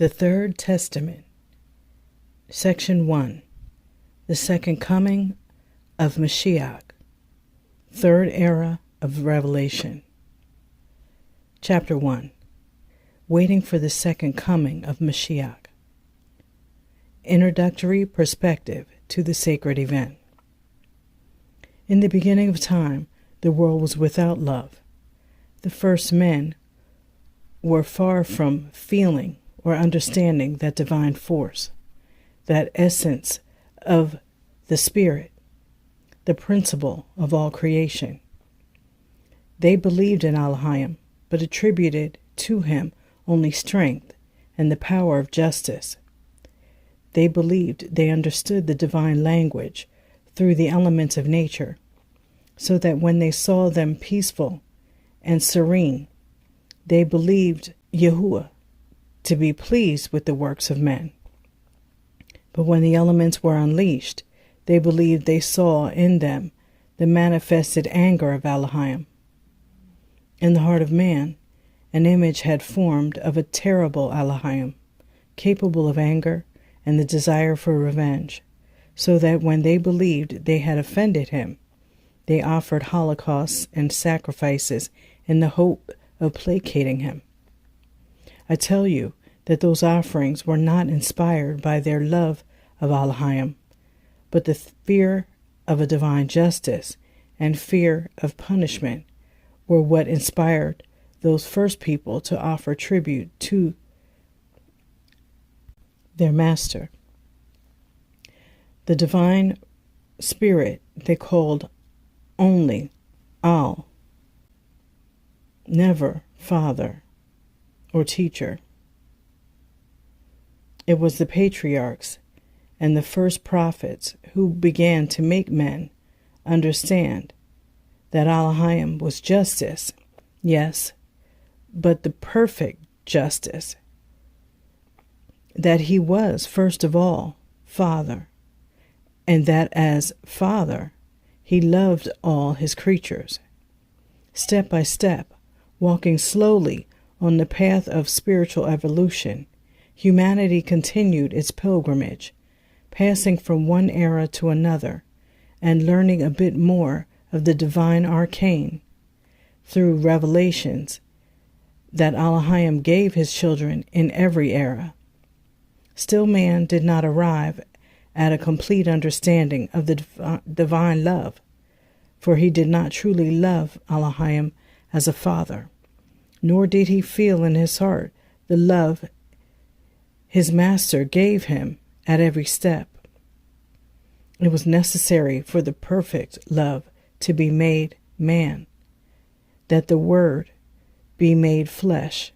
The Third Testament, Section 1, The Second Coming of Mashiach, Third Era of Revelation. Chapter 1, Waiting for the Second Coming of Mashiach. Introductory Perspective to the Sacred Event. In the beginning of time, the world was without love. The first men were far from feeling or understanding that divine force, that essence of the Spirit, the principle of all creation. They believed in Elohim, but attributed to him only strength and the power of justice. They believed they understood the divine language through the elements of nature, so that when they saw them peaceful and serene, they believed Yahudah to be pleased with the works of men. But when the elements were unleashed, they believed they saw in them the manifested anger of Elohim. In the heart of man, an image had formed of a terrible Elohim, capable of anger and the desire for revenge, so that when they believed they had offended him, they offered holocausts and sacrifices in the hope of placating him. I tell you that those offerings were not inspired by their love of Elohim, but the fear of a divine justice and fear of punishment were what inspired those first people to offer tribute to their master. The divine spirit they called only Al, never father or teacher. It was the patriarchs and the first prophets who began to make men understand that Elohim was justice, yes, but the perfect justice, that he was, first of all, Father, and that as Father, he loved all his creatures. Step by step, walking slowly on the path of spiritual evolution, humanity continued its pilgrimage, passing from one era to another and learning a bit more of the divine arcane through revelations that Elohim gave his children in every era. Still, man did not arrive at a complete understanding of the divine love, for he did not truly love Elohim as a father, nor did he feel in his heart the love his master gave him at every step. It was necessary for the perfect love to be made man, that the Word be made flesh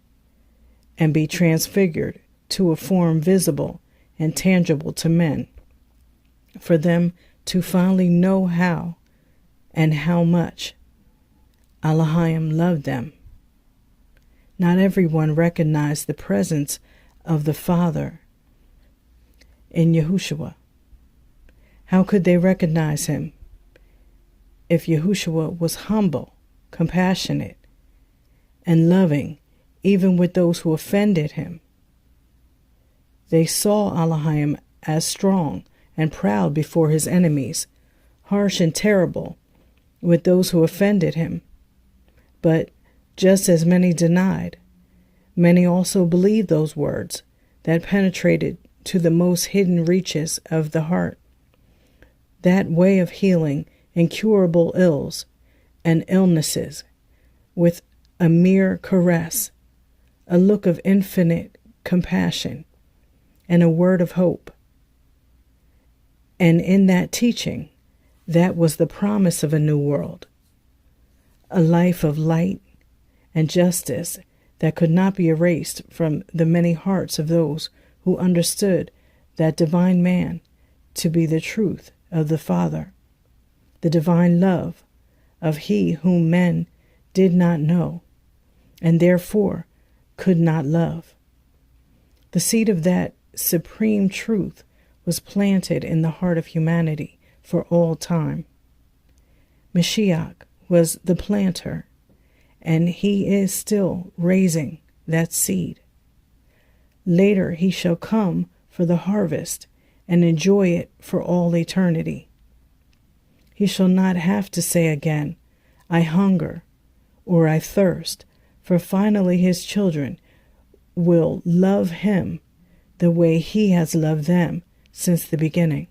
and be transfigured to a form visible and tangible to men, for them to finally know how and how much Elohim loved them. Not everyone recognized the presence of the Father in Yahushua. How could they recognize him if Yahushua was humble, compassionate, and loving, even with those who offended him? They saw Elohim as strong and proud before his enemies, harsh and terrible with those who offended him. But just as many denied, many also believed those words that penetrated to the most hidden reaches of the heart. That way of healing incurable ills and illnesses with a mere caress, a look of infinite compassion, and a word of hope. And in that teaching, that was the promise of a new world, a life of light and justice that could not be erased from the many hearts of those who understood that divine man to be the truth of the Father, the divine love of he whom men did not know and therefore could not love. The seed of that supreme truth was planted in the heart of humanity for all time. Mashiach was the planter, and he is still raising that seed. Later he shall come for the harvest and enjoy it for all eternity. He shall not have to say again, I hunger or I thirst, for finally his children will love him the way he has loved them since the beginning.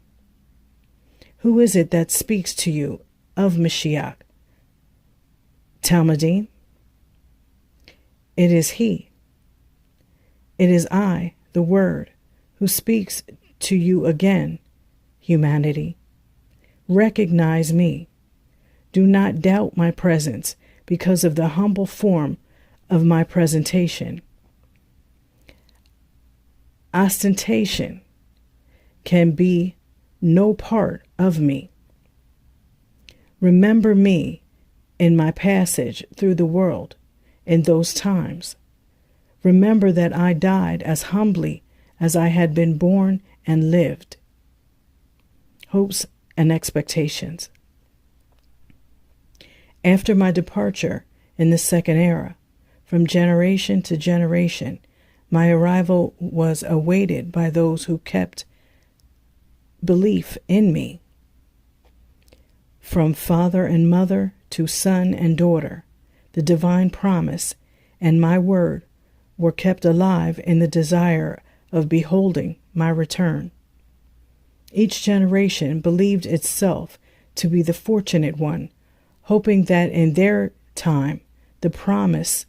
Who is it that speaks to you of Mashiach? Talmudim? It is he. It is I, the Word, who speaks to you again, humanity. Recognize me. Do not doubt my presence because of the humble form of my presentation. Ostentation can be no part of me. Remember me in my passage through the world in those times. Remember that I died as humbly as I had been born and lived. Hopes and expectations. After my departure in the second era, from generation to generation, my arrival was awaited by those who kept belief in me. From father and mother to son and daughter, the divine promise and my word were kept alive in the desire of beholding my return. Each generation believed itself to be the fortunate one, hoping that in their time the promise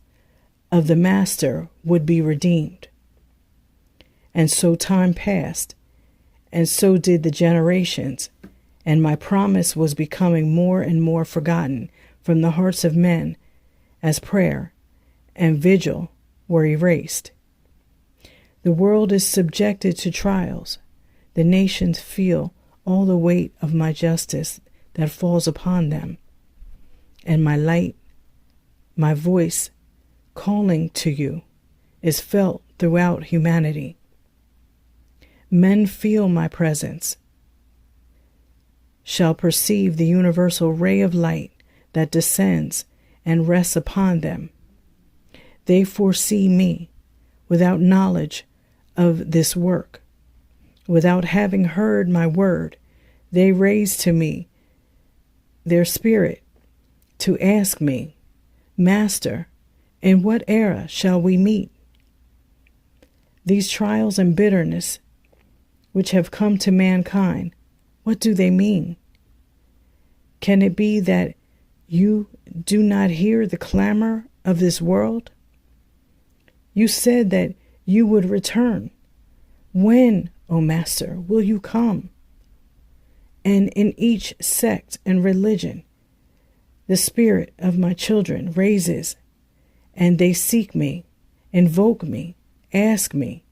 of the Master would be redeemed. And so time passed, and so did the generations, and my promise was becoming more and more forgotten from the hearts of men as prayer and vigil were erased. The world is subjected to trials. The nations feel all the weight of my justice that falls upon them, and my light, my voice calling to you, is felt throughout humanity. Men feel my presence, shall perceive the universal ray of light that descends and rests upon them. They foresee me without knowledge of this work. Without having heard my word, they raise to me their spirit to ask me, Master, in what era shall we meet? These trials and bitterness which have come to mankind, what do they mean? Can it be that you do not hear the clamor of this world? You said that you would return. When, O Master, will you come? And in each sect and religion, the spirit of my children raises, and they seek me, invoke me, ask me,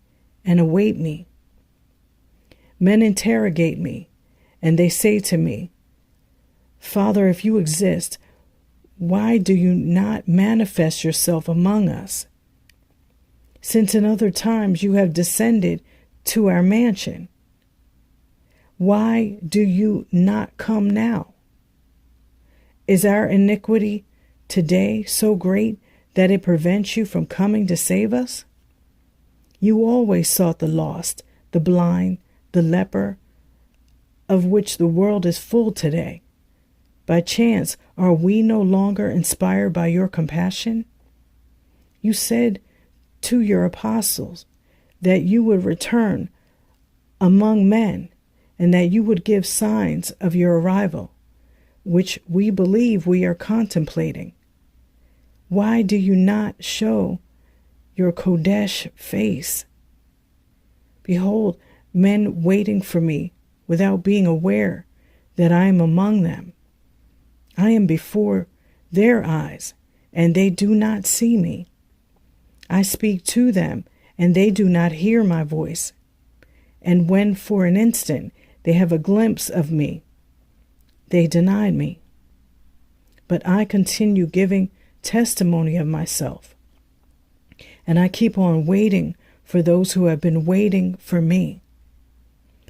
and await me. Men interrogate me, and they say to me, Father, if you exist, why do you not manifest yourself among us? Since in other times you have descended to our mansion, why do you not come now? Is our iniquity today so great that it prevents you from coming to save us? You always sought the lost, the blind, the leper, of which the world is full today. By chance, are we no longer inspired by your compassion? You said to your apostles that you would return among men and that you would give signs of your arrival, which we believe we are contemplating. Why do you not show your Kodesh face? Behold, men waiting for me without being aware that I am among them. I am before their eyes, and they do not see me. I speak to them, and they do not hear my voice. And when for an instant they have a glimpse of me, they denied me. But I continue giving testimony of myself, and I keep on waiting for those who have been waiting for me.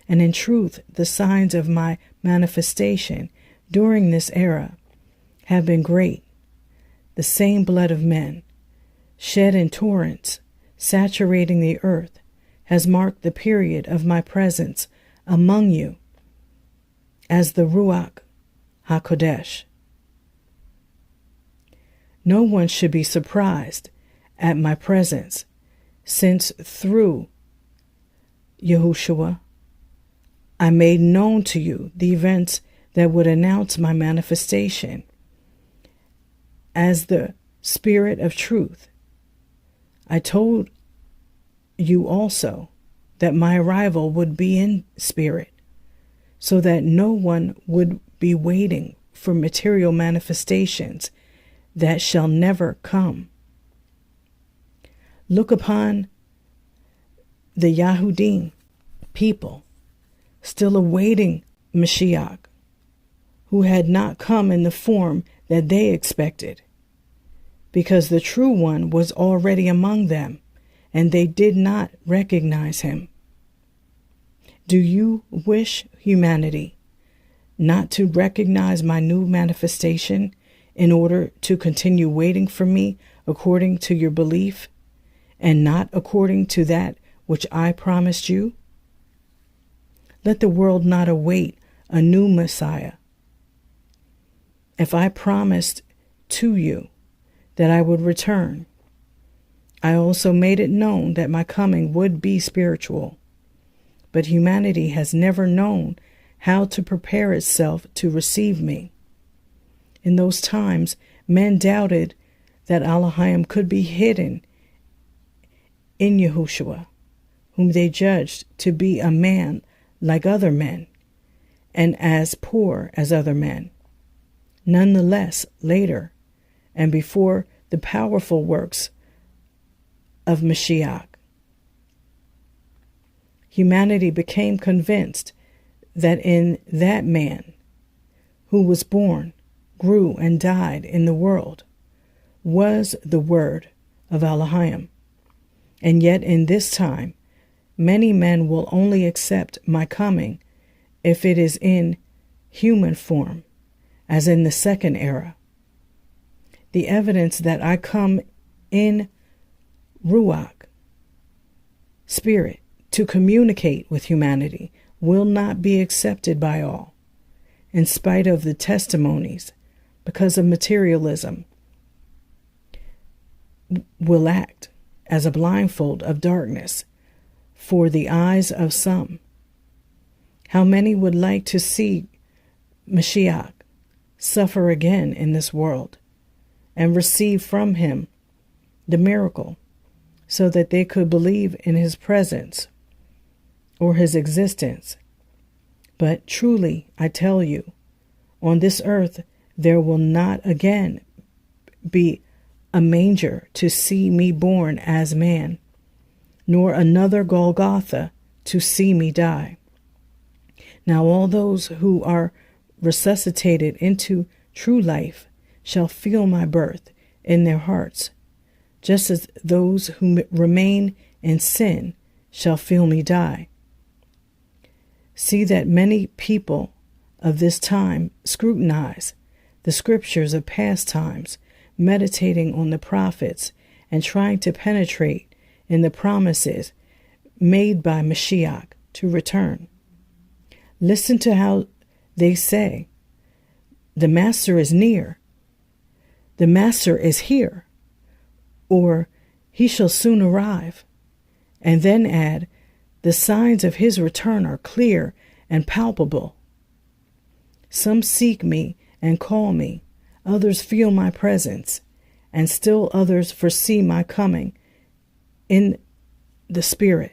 And in truth, the signs of my manifestation during this era have been great. The same blood of men, shed in torrents, saturating the earth, has marked the period of my presence among you as the Ruach HaKodesh. No one should be surprised at my presence, since through Yahushua I made known to you the events that would announce my manifestation as the Spirit of truth. I told you also that my arrival would be in spirit, so that no one would be waiting for material manifestations that shall never come. Look upon the Yahudim people still awaiting Mashiach, who had not come in the form that they expected, because the true one was already among them, and they did not recognize him. Do you wish, humanity, not to recognize my new manifestation in order to continue waiting for me according to your belief, and not according to that which I promised you? Let the world not await a new Messiah. If I promised to you that I would return, I also made it known that my coming would be spiritual. But humanity has never known how to prepare itself to receive me. In those times, men doubted that Elohim could be hidden in Yahushua, whom they judged to be a man like other men, and as poor as other men. Nonetheless, later, and before the powerful works of Mashiach, humanity became convinced that in that man who was born, grew, and died in the world was the word of Elohim. And yet in this time, many men will only accept my coming if it is in human form, as in the second era. The evidence that I come in Ruach, spirit, to communicate with humanity will not be accepted by all, in spite of the testimonies, because of materialism, will act as a blindfold of darkness for the eyes of some. How many would like to see Mashiach suffer again in this world and receive from him the miracle, so that they could believe in his presence or his existence? But truly, I tell you, on this earth there will not again be a manger to see me born as man, nor another Golgotha to see me die. Now all those who are resuscitated into true life shall feel my birth in their hearts, just as those who remain in sin shall feel me die. See that many people of this time scrutinize the scriptures of past times, meditating on the prophets and trying to penetrate in the promises made by Mashiach to return. Listen to how they say, "The Master is near," "The Master is here," or "He shall soon arrive," and then add, "The signs of his return are clear and palpable." Some seek me and call me, others feel my presence, and still others foresee my coming in the Spirit.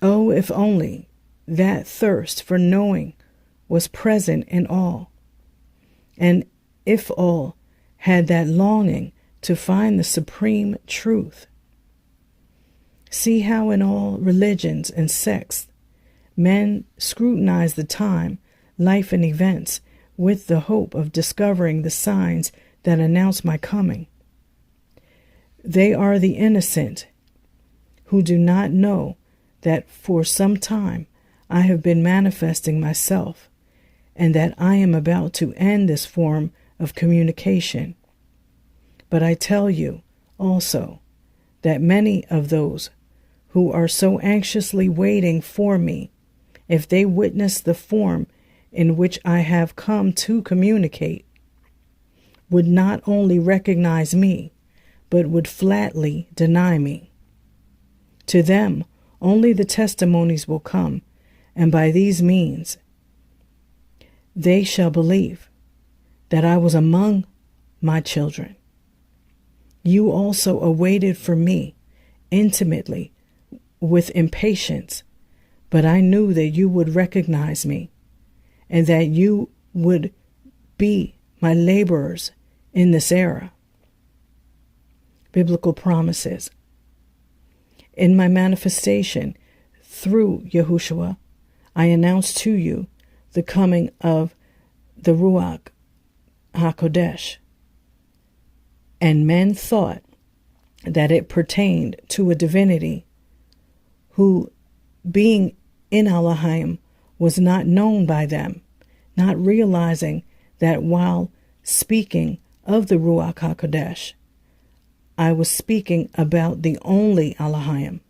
Oh, if only that thirst for knowing was present in all, and if all had that longing to find the supreme truth. See how in all religions and sects men scrutinize the time, life, and events with the hope of discovering the signs that announce my coming. They are the innocent who do not know that for some time I have been manifesting myself, and that I am about to end this form of communication. But I tell you also that many of those who are so anxiously waiting for me, if they witness the form in which I have come to communicate, would not only recognize me, but would flatly deny me. To them, only the testimonies will come, and by these means they shall believe that I was among my children. You also awaited for me intimately with impatience, but I knew that you would recognize me, and that you would be my laborers in this era. Biblical promises. In my manifestation through Yahushua, I announced to you the coming of the Ruach HaKodesh, and men thought that it pertained to a divinity who, being in Elohim, was not known by them, not realizing that while speaking of the Ruach HaKodesh, I was speaking about the only Elohim,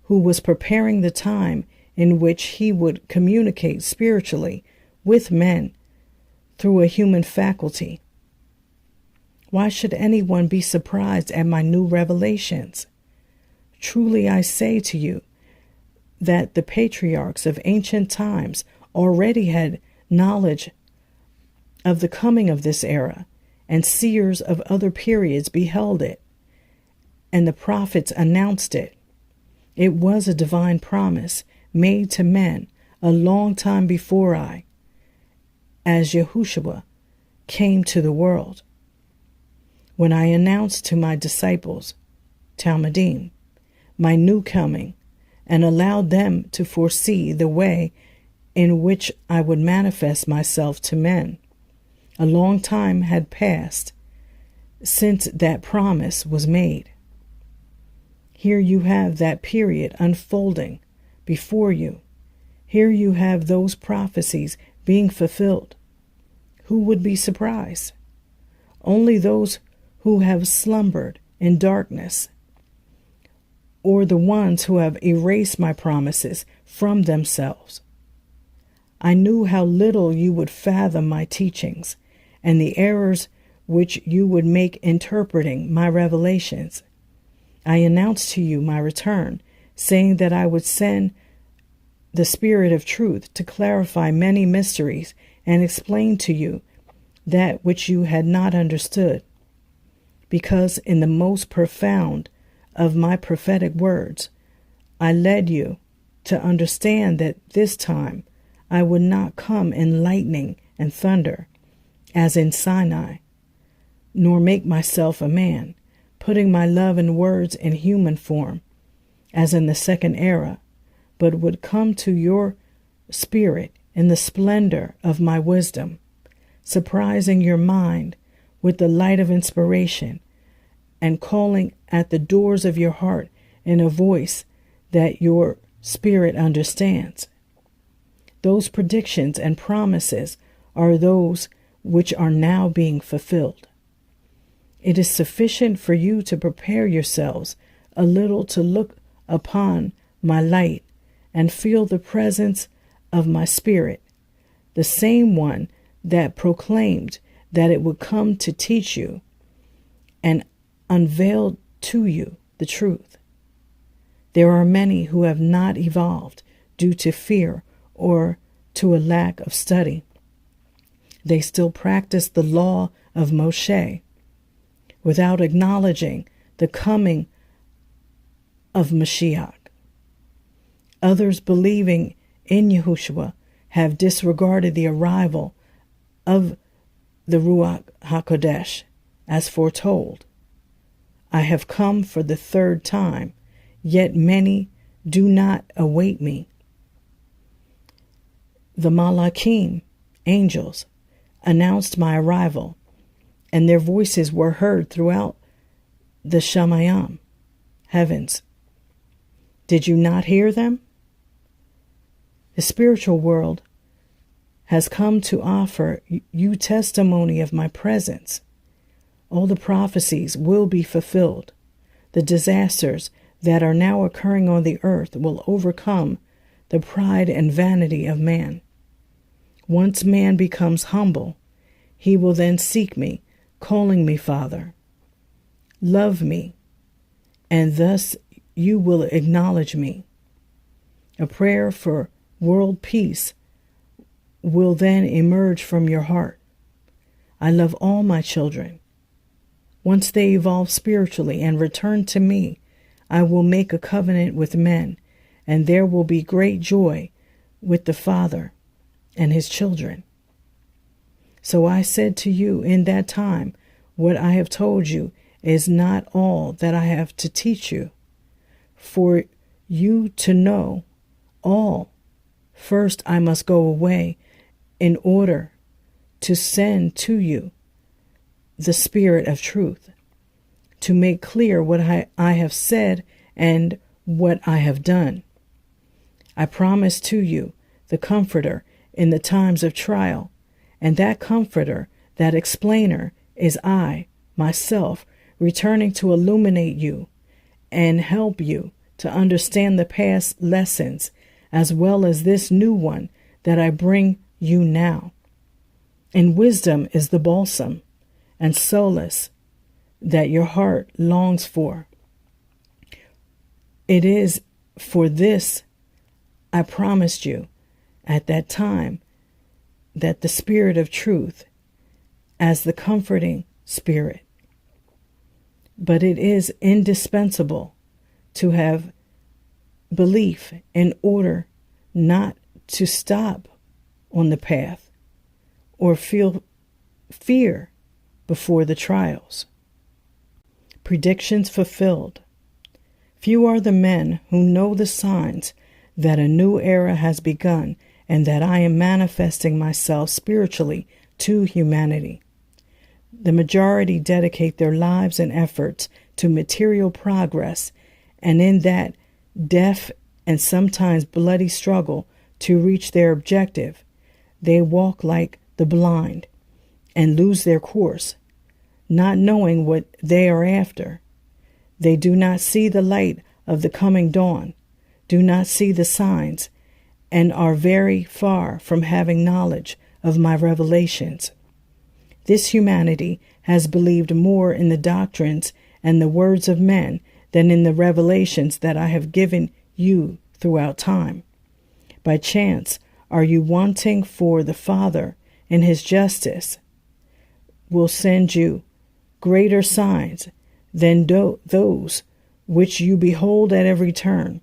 who was preparing the time in which he would communicate spiritually with men through a human faculty. Why should anyone be surprised at my new revelations? Truly I say to you that the patriarchs of ancient times already had knowledge of the coming of this era, and seers of other periods beheld it, and the prophets announced it. It was a divine promise made to men a long time before I, as Yahushua, came to the world. When I announced to my disciples, Talmudim, my new coming, and allowed them to foresee the way in which I would manifest myself to men, a long time had passed since that promise was made. Here you have that period unfolding before you. Here you have those prophecies being fulfilled. Who would be surprised? Only those who have slumbered in darkness, or the ones who have erased my promises from themselves. I knew how little you would fathom my teachings and the errors which you would make interpreting my revelations. I announced to you my return, saying that I would send the Spirit of truth to clarify many mysteries and explain to you that which you had not understood. Because in the most profound of my prophetic words, I led you to understand that this time I would not come in lightning and thunder, as in Sinai, nor make myself a man, putting my love and words in human form, as in the second era, but would come to your spirit in the splendor of my wisdom, surprising your mind with the light of inspiration, and calling at the doors of your heart in a voice that your spirit understands. Those predictions and promises are those which are now being fulfilled. It is sufficient for you to prepare yourselves a little to look upon my light and feel the presence of my spirit, the same one that proclaimed that it would come to teach you and unveil to you the truth. There are many who have not evolved due to fear or to a lack of study. They still practice the law of Moshe without acknowledging the coming of Mashiach. Others believing in Yahushua have disregarded the arrival of the Ruach HaKodesh as foretold. I have come for the third time, yet many do not await me. The Malachim, angels, announced my arrival, and their voices were heard throughout the Shamayim, heavens. Did you not hear them? The spiritual world has come to offer you testimony of my presence. All the prophecies will be fulfilled. The disasters that are now occurring on the earth will overcome the pride and vanity of man. Once man becomes humble, he will then seek me, calling me Father. Love me, and thus you will acknowledge me. A prayer for world peace will then emerge from your heart. I love all my children. Once they evolve spiritually and return to me, I will make a covenant with men, and there will be great joy with the Father and his children. So I said to you in that time, what I have told you is not all that I have to teach you. For you to know all, first I must go away in order to send to you the Spirit of truth, to make clear what I have said and what I have done. I promise to you the Comforter in the times of trial, and that Comforter, that explainer, is I, myself, returning to illuminate you and help you to understand the past lessons, as well as this new one that I bring you now. And wisdom is the balsam and solace that your heart longs for. It is for this I promised you at that time that the Spirit of truth as the comforting Spirit. But it is indispensable to have belief in order not to stop on the path or feel fear before the trials. Predictions fulfilled. Few are the men who know the signs that a new era has begun and that I am manifesting myself spiritually to humanity. The majority dedicate their lives and efforts to material progress, and in that deaf and sometimes bloody struggle to reach their objective, they walk like the blind and lose their course, not knowing what they are after. They do not see the light of the coming dawn, do not see the signs, and are very far from having knowledge of my revelations. This humanity has believed more in the doctrines and the words of men than in the revelations that I have given you throughout time. By chance, are you wanting for the Father in his justice will send you greater signs than those which you behold at every turn,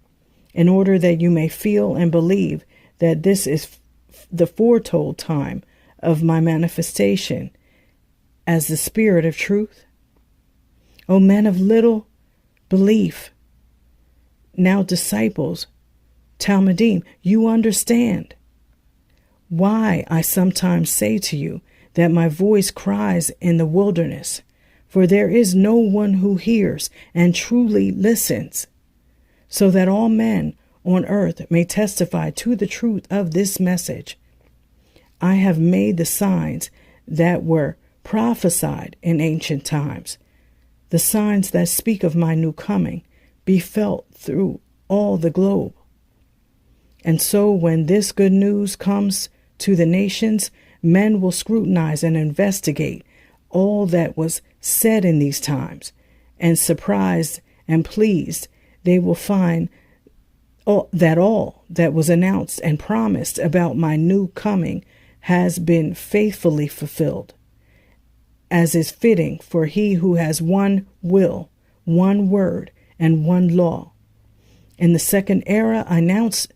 in order that you may feel and believe that this is the foretold time of my manifestation as the Spirit of truth? O men of little belief, now disciples, Talmudim, you understand why I sometimes say to you that my voice cries in the wilderness, for there is no one who hears and truly listens, so that all men on earth may testify to the truth of this message. I have made the signs that were prophesied in ancient times, the signs that speak of my new coming, be felt through all the globe. And so when this good news comes to the nations, men will scrutinize and investigate all that was said in these times, and surprised and pleased, they will find all that was announced and promised about my new coming has been faithfully fulfilled, as is fitting for he who has one will, one word, and one law. In the second era, I announced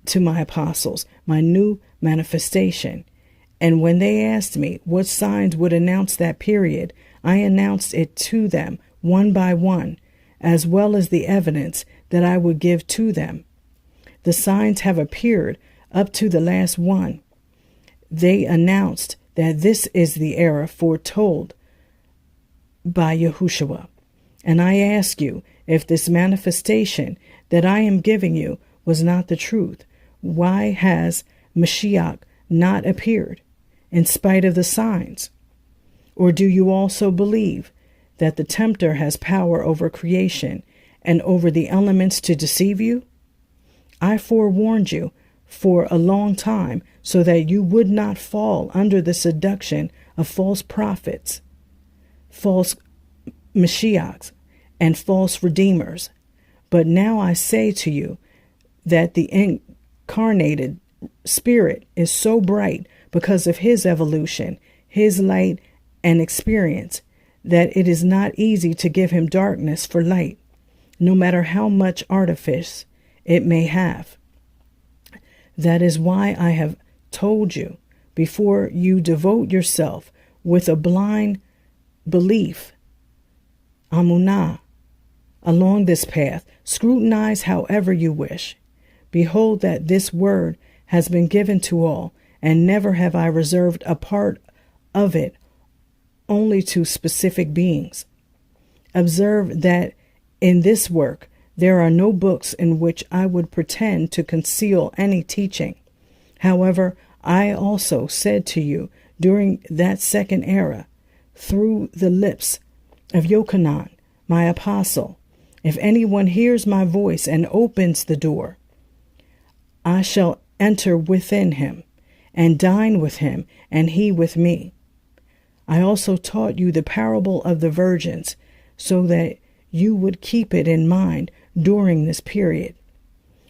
to my apostles my new manifestation, and when they asked me what signs would announce that period, I announced it to them one by one, as well as the evidence that I would give to them. The signs have appeared up to the last one. They announced that this is the era foretold by Yahushua. And I ask you, if this manifestation that I am giving you was not the truth, why has Mashiach not appeared in spite of the signs? Or do you also believe that the tempter has power over creation and over the elements to deceive you? I forewarned you for a long time so that you would not fall under the seduction of false prophets, false Mashiachs, and false redeemers. But now I say to you that the incarnated Spirit is so bright because of his evolution, his light and experience, that it is not easy to give him darkness for light, no matter how much artifice it may have. That is why I have told you, before you devote yourself with a blind belief, amunah, along this path, scrutinize however you wish. Behold that this word has been given to all, and never have I reserved a part of it only to specific beings. Observe that in this work there are no books in which I would pretend to conceal any teaching. However, I also said to you during that second era, through the lips of Yochanan, my apostle, if anyone hears my voice and opens the door, I shall enter within him and dine with him, and he with me. I also taught you the parable of the virgins, so that you would keep it in mind during this period.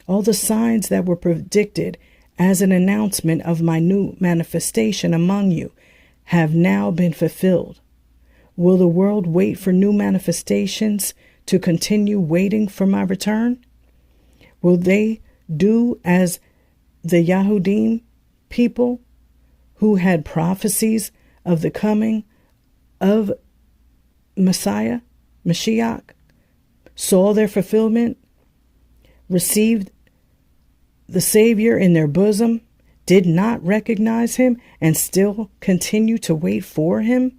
All the signs that were predicted as an announcement of my new manifestation among you have now been fulfilled. Will the world wait for new manifestations to continue waiting for my return? Will they do as the Yahudim people who had prophecies of the coming of Mashiach, saw their fulfillment, received the Savior in their bosom, did not recognize him, and still continue to wait for him?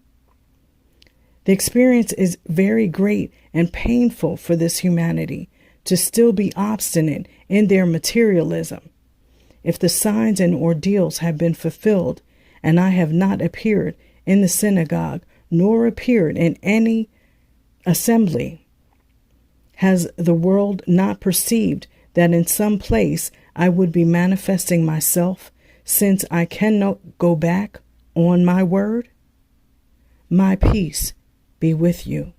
The experience is very great and painful for this humanity to still be obstinate in their materialism. If the signs and ordeals have been fulfilled, and I have not appeared in the synagogue, nor appeared in any assembly, has the world not perceived that in some place I would be manifesting myself, since I cannot go back on my word? My peace be with you.